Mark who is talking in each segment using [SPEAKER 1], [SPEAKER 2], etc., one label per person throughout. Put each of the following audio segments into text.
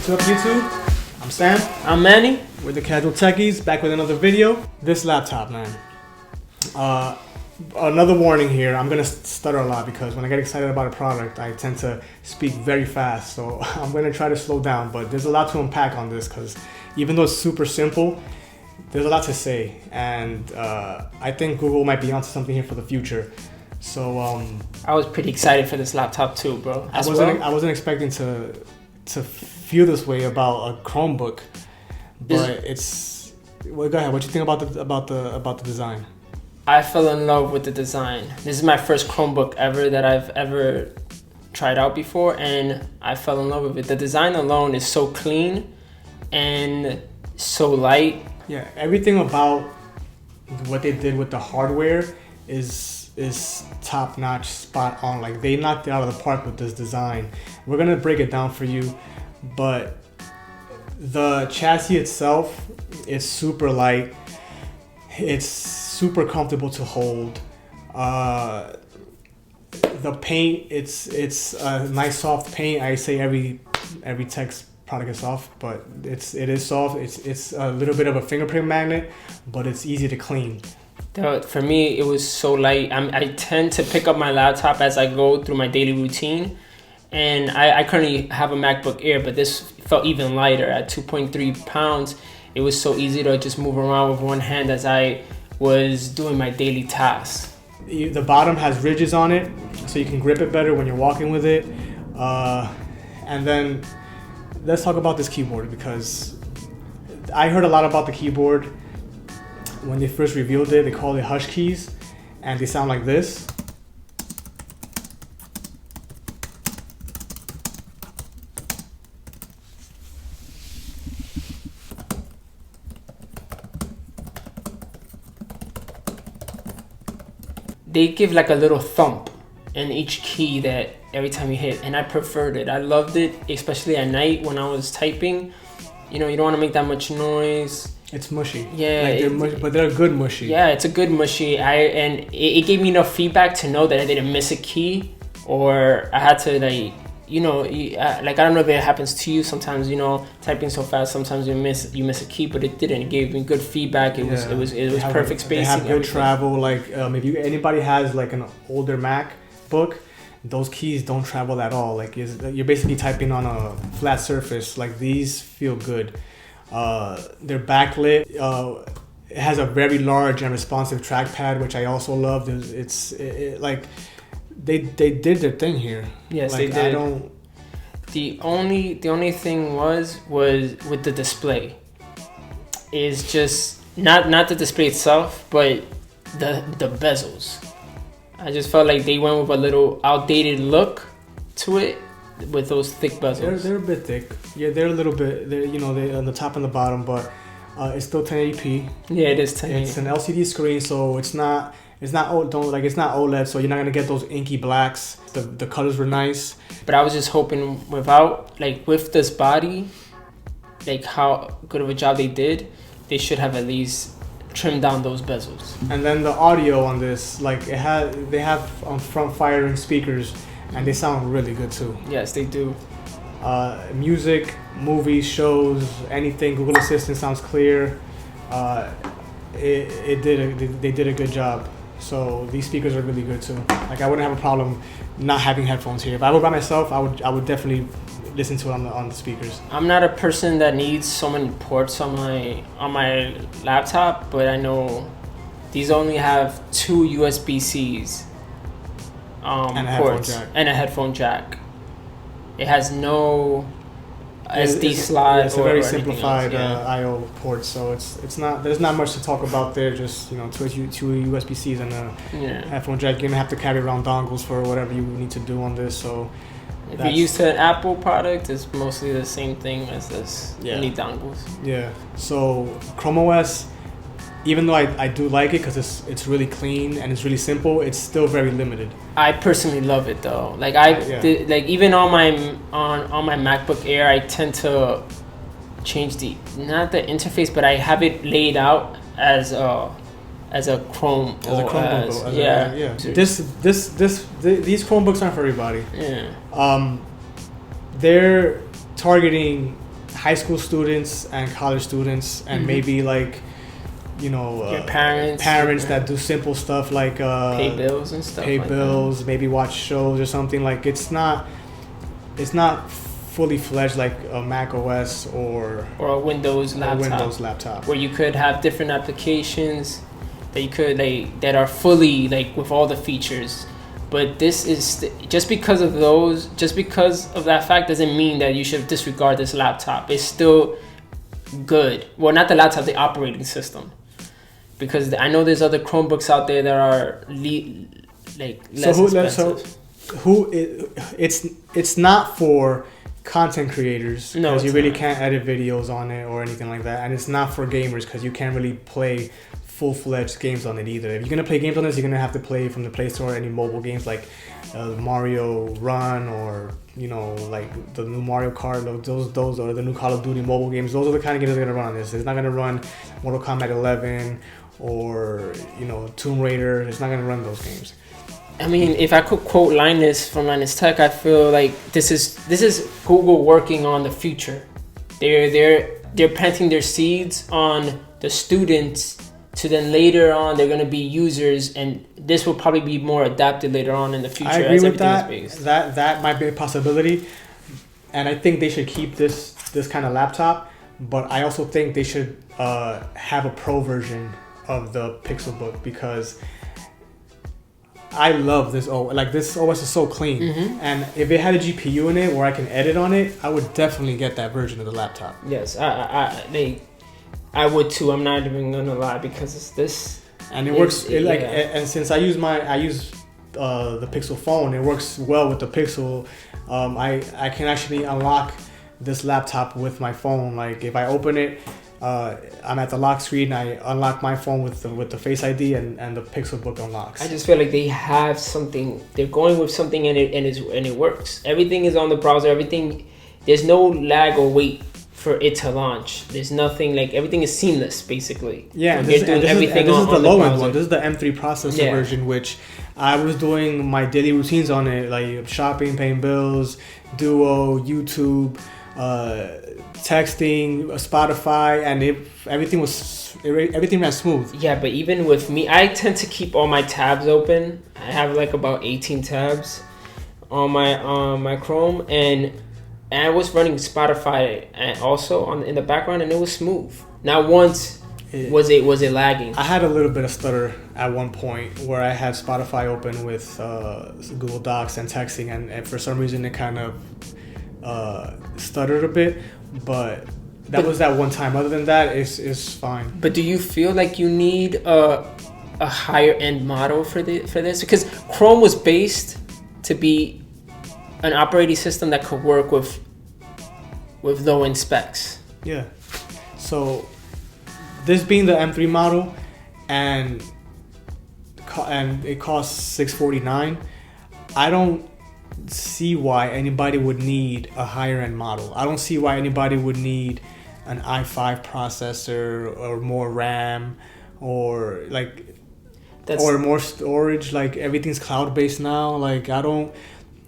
[SPEAKER 1] What's up, YouTube? I'm Sam.
[SPEAKER 2] I'm Manny.
[SPEAKER 1] We're the Casual Techies, back with another video. This laptop, man. Another warning here. I'm gonna stutter a lot because when I get excited about a product, I tend to speak very fast. So I'm gonna try to slow down. But there's a lot to unpack on this because even though it's super simple, there's a lot to say, and I think Google might be onto something here for the future. So
[SPEAKER 2] I was pretty excited for this laptop too, bro.
[SPEAKER 1] I wasn't expecting to feel this way about a Chromebook, but it's. Well, go ahead. What you think about the design?
[SPEAKER 2] I fell in love with the design. This is my first Chromebook ever that I've ever tried out before, and I fell in love with it. The design alone is so clean and so light.
[SPEAKER 1] Yeah, everything about what they did with the hardware is top notch, spot on. Like, they knocked it out of the park with this design. We're gonna break it down for you, but the chassis itself is super light. It's super comfortable to hold. The paint, it's a nice soft paint. I say every text product is soft, but it is soft. It's a little bit of a fingerprint magnet, but it's easy to clean.
[SPEAKER 2] For me, it was so light. I tend to pick up my laptop as I go through my daily routine, and I currently have a MacBook Air, but this felt even lighter at 2.3 pounds. It was so easy to just move around with one hand as I was doing my daily tasks.
[SPEAKER 1] The bottom has ridges on it, so you can grip it better when you're walking with it. And then let's talk about this keyboard, because I heard a lot about the keyboard. When they first revealed it, they called it hush keys, and they sound like this.
[SPEAKER 2] They give like a little thump in each key that every time you hit, and I preferred it. I loved it, especially at night when I was typing. You know, you don't want to make that much noise.
[SPEAKER 1] It's mushy.
[SPEAKER 2] Yeah,
[SPEAKER 1] like they're mushy, but they're good mushy.
[SPEAKER 2] Yeah, it's a good mushy. And it gave me enough feedback to know that I didn't miss a key, or I had to, like, you know, like, I don't know if it happens to you sometimes. You know, typing so fast, sometimes you miss a key, but it didn't. It gave me good feedback. It was perfect spacing.
[SPEAKER 1] They have good travel. Like, if anybody has like an older MacBook, those keys don't travel at all. Like, you're basically typing on a flat surface. Like, these feel good. They're backlit. It has a very large and responsive trackpad, which I also loved. Like, they did their thing here.
[SPEAKER 2] Yes,
[SPEAKER 1] like,
[SPEAKER 2] they did. The only thing was with the display. Is just not the display itself, but the bezels. I just felt like they went with a little outdated look to it with those thick bezels.
[SPEAKER 1] They're a bit thick. Yeah, they're a little bit. They're on the top and the bottom, but it's still 1080p.
[SPEAKER 2] Yeah, it is 1080p.
[SPEAKER 1] It's an LCD screen, so it's not OLED, so you're not gonna get those inky blacks. The colors were nice.
[SPEAKER 2] But I was just hoping with this body, like, how good of a job they did, they should have at least trimmed down those bezels.
[SPEAKER 1] And then the audio on this, like, they have front firing speakers, and they sound really good too.
[SPEAKER 2] Yes, they do.
[SPEAKER 1] Music, movies, shows, anything. Google Assistant sounds clear. They did a good job. So these speakers are really good too. Like, I wouldn't have a problem not having headphones here. If I were by myself, I would definitely listen to it on the speakers.
[SPEAKER 2] I'm not a person that needs so many ports on my laptop, but I know these only have 2 USB-Cs ports and a headphone jack. It has no SD slot.
[SPEAKER 1] It's a very simplified I/O port, so it's not. There's not much to talk about there. Just, two USB-Cs and a headphone jack. You're gonna have to carry around dongles for whatever you need to do on this. So
[SPEAKER 2] if you're used to an Apple product, it's mostly the same thing as this. Yeah. You need dongles.
[SPEAKER 1] Yeah. So Chrome OS, even though I do like it because it's really clean and it's really simple, it's still very limited.
[SPEAKER 2] I personally love it though. Like, even on my MacBook Air, I tend to change not the interface, but I have it laid out as a Chrome.
[SPEAKER 1] As a Chromebook. These Chromebooks aren't for everybody.
[SPEAKER 2] Yeah.
[SPEAKER 1] They're targeting high school students and college students, and maybe like, you know,
[SPEAKER 2] your parents
[SPEAKER 1] that do simple stuff like
[SPEAKER 2] pay bills and stuff.
[SPEAKER 1] Pay bills, maybe watch shows or something. Like it's not fully fledged like a Mac OS or
[SPEAKER 2] a Windows laptop. Where you could have different applications that you could that are fully like with all the features. But this is just because of that fact doesn't mean that you should disregard this laptop. It's still good. Well, not the laptop, the operating system. Because I know there's other Chromebooks out there that are less expensive.
[SPEAKER 1] It's not for content creators,
[SPEAKER 2] no,
[SPEAKER 1] because you really can't edit videos on it or anything like that, and it's not for gamers because you can't really play full-fledged games on it either. If you're gonna play games on this, you're gonna have to play from the Play Store any mobile games like Mario Run, or you know, like the new Mario Kart, those or the new Call of Duty mobile games. Those are the kind of games that are gonna run on this. It's not gonna run Mortal Kombat 11 or, you know, Tomb Raider. It's not gonna run those games.
[SPEAKER 2] I mean, if I could quote Linus from Linus Tech, I feel like this is Google working on the future. They're planting their seeds on the students, to then later on they're gonna be users, and this will probably be more adapted later on in the future.
[SPEAKER 1] I agree with that. That might be a possibility, and I think they should keep this kind of laptop. But I also think they should have a pro version of the PixelBook, because I love this. This OS is so clean, and if it had a GPU in it where I can edit on it, I would definitely get that version of the laptop.
[SPEAKER 2] Yes, I would too. I'm not even gonna lie, because it's this,
[SPEAKER 1] and it works. And since I use the Pixel phone, it works well with the Pixel. I can actually unlock this laptop with my phone. Like if I open it, I'm at the lock screen. I unlock my phone with the Face ID, and the PixelBook unlocks.
[SPEAKER 2] I just feel like they have something. They're going with something, and it works. Everything is on the browser. Everything. There's no lag or wait for it to launch. There's nothing, like everything is seamless basically.
[SPEAKER 1] Yeah, this is the low end one. This is the M3 processor version, which I was doing my daily routines on it, like shopping, paying bills, Duo, YouTube, texting, Spotify, and everything ran smooth.
[SPEAKER 2] Yeah, but even with me, I tend to keep all my tabs open. I have like about 18 tabs on my Chrome, and I was running Spotify also in the background, and it was smooth. Not once was it lagging.
[SPEAKER 1] I had a little bit of stutter at one point where I had Spotify open with Google Docs and texting, and for some reason it kind of stuttered a bit, but that was that one time. Other than that, it's fine.
[SPEAKER 2] But do you feel like you need a higher end model for this? Because Chrome was based to be an operating system that could work with low end specs.
[SPEAKER 1] Yeah. So this being the M3 model, and it costs $649, I don't see why anybody would need a higher end model. I don't see why anybody would need an i5 processor or more RAM or or more storage. Like everything's cloud based now. Like I don't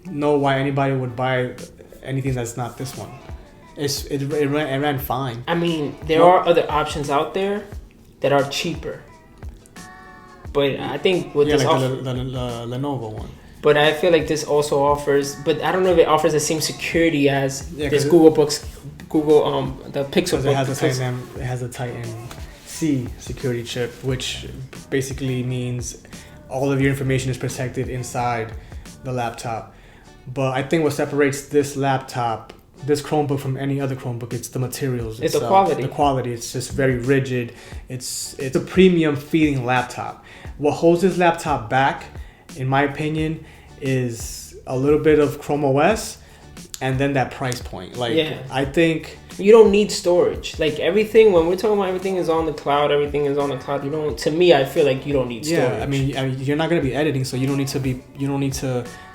[SPEAKER 1] know why anybody would buy anything that's not this one. It ran fine.
[SPEAKER 2] I mean, there are other options out there that are cheaper, but I think with this
[SPEAKER 1] the Lenovo one.
[SPEAKER 2] But I feel like this also offers, but I don't know if it offers the same security as this the PixelBook.
[SPEAKER 1] It has a Titan C security chip, which basically means all of your information is protected inside the laptop. But I think what separates this Chromebook from any other Chromebook, it's the materials.
[SPEAKER 2] It's the quality.
[SPEAKER 1] The quality. It's just very rigid. It's a premium feeling laptop. What holds this laptop back, in my opinion, is a little bit of Chrome OS, and then that price point. I think
[SPEAKER 2] you don't need storage. Like everything, when we're talking about everything is on the cloud, everything is on the cloud. You don't. To me, I feel like you don't need storage.
[SPEAKER 1] Yeah, I mean, you're not gonna be editing, so you don't need to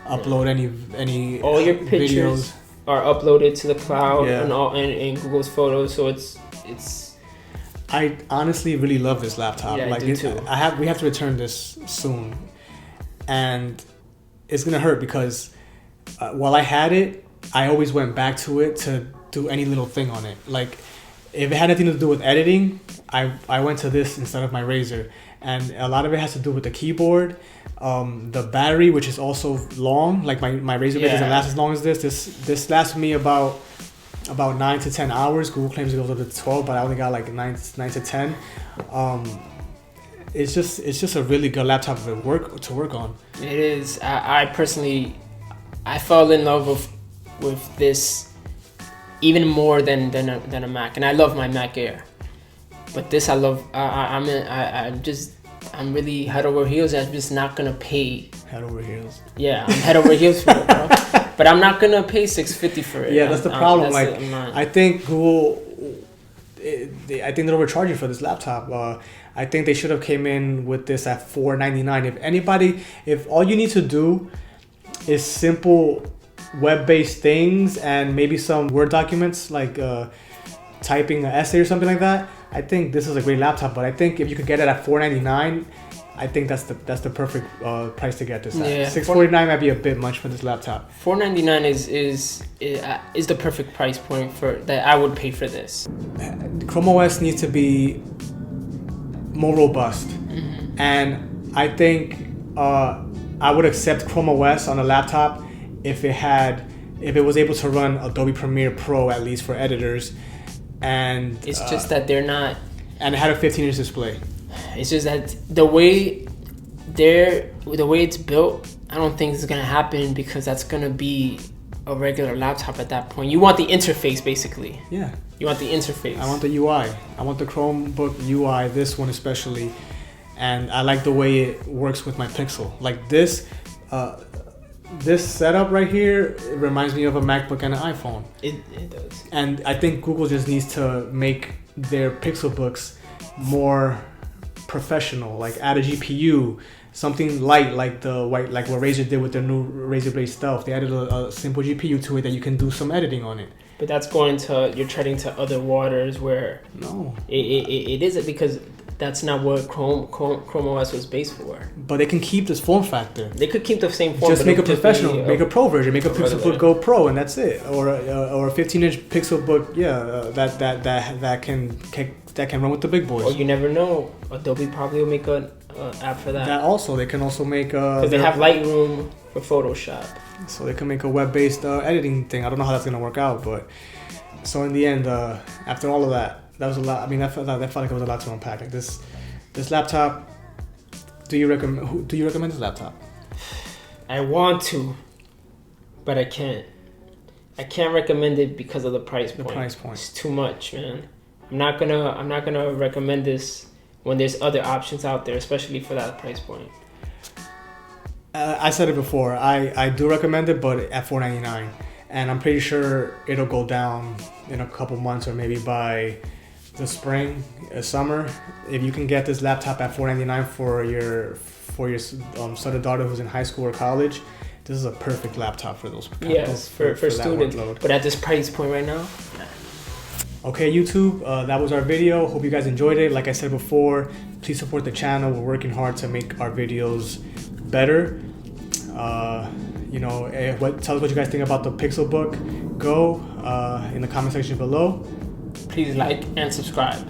[SPEAKER 1] upload any.
[SPEAKER 2] All your pictures are uploaded to the cloud and Google's Photos, so it's.
[SPEAKER 1] I honestly really love this laptop.
[SPEAKER 2] Yeah, I do too.
[SPEAKER 1] We have to return this soon, and it's gonna hurt because while I had it, I always went back to it to do any little thing on it. Like, if it had anything to do with editing, I went to this instead of my Razer, and a lot of it has to do with the keyboard, the battery, which is also long. Like my Razer Blade doesn't last as long as this. This lasts me about 9 to 10 hours. Google claims it goes up to 12, but I only got like 9 to 10. It's just a really good laptop to work on.
[SPEAKER 2] It is. I personally, I fell in love with this even more than a Mac, and I love my Mac Air. But this I love. I'm really head over heels. I'm just not gonna pay.
[SPEAKER 1] Head over heels.
[SPEAKER 2] Yeah, I'm head over heels for it, bro. But I'm not gonna pay $650 for it.
[SPEAKER 1] Yeah, that's the problem. I think Google, I think they're overcharging for this laptop. I think they should have came in with this at $499. If all you need to do is simple web-based things and maybe some Word documents, like typing an essay or something like that, I think this is a great laptop. But I think if you could get it at $499, I think that's the perfect price to get this at. Yeah, $649 might be a bit much for this laptop.
[SPEAKER 2] $499 is the perfect price point for that I would pay for this.
[SPEAKER 1] Chrome OS needs to be more robust, and I think I would accept Chrome OS on a laptop if it was able to run Adobe Premiere Pro, at least for editors, and
[SPEAKER 2] it's just that they're not,
[SPEAKER 1] and it had a 15-inch display.
[SPEAKER 2] It's just that the way it's built, I don't think it's gonna happen, because that's gonna be a regular laptop at that point. You want the interface, basically.
[SPEAKER 1] Yeah.
[SPEAKER 2] You want the interface.
[SPEAKER 1] I want the UI. I want the Chromebook UI, this one especially. And I like the way it works with my Pixel. Like this setup right here, it reminds me of a MacBook and an iPhone.
[SPEAKER 2] It does.
[SPEAKER 1] And I think Google just needs to make their PixelBooks more professional. Like add a GPU, something light, like what Razer did with their new Razer Blade Stealth. They added a simple GPU to it that you can do some editing on it.
[SPEAKER 2] But that's you're treading to other waters where it isn't, because that's not what Chrome OS was based for.
[SPEAKER 1] But they can keep this form factor.
[SPEAKER 2] They could keep the same form.
[SPEAKER 1] Just make a professional, make a pro version, make a PixelBook Go Pro, and that's it. Or a 15-inch PixelBook, that can run with the big boys.
[SPEAKER 2] Or you never know, Adobe probably will make an app for that.
[SPEAKER 1] They can also make
[SPEAKER 2] because they have Lightroom for Photoshop.
[SPEAKER 1] So they can make a web-based editing thing. I don't know how that's gonna work out, but so in the end, after all of that was a lot. I mean, that felt like it was a lot to unpack. Like this laptop. Do you recommend this laptop?
[SPEAKER 2] I want to, but I can't. I can't recommend it because of the price point.
[SPEAKER 1] The price point.
[SPEAKER 2] It's too much, man. I'm not gonna recommend this when there's other options out there, especially for that price point.
[SPEAKER 1] I said it before. I do recommend it, but at $499, and I'm pretty sure it'll go down in a couple months, or maybe by the spring, summer. If you can get this laptop at $499 for your son or daughter who's in high school or college, this is a perfect laptop for those.
[SPEAKER 2] Yes, for students. But at this price point right now.
[SPEAKER 1] Okay, YouTube, that was our video. Hope you guys enjoyed it. Like I said before, please support the channel. We're working hard to make our videos better. Tell us what you guys think about the PixelBook Go in the comment section below.
[SPEAKER 2] Please like and subscribe.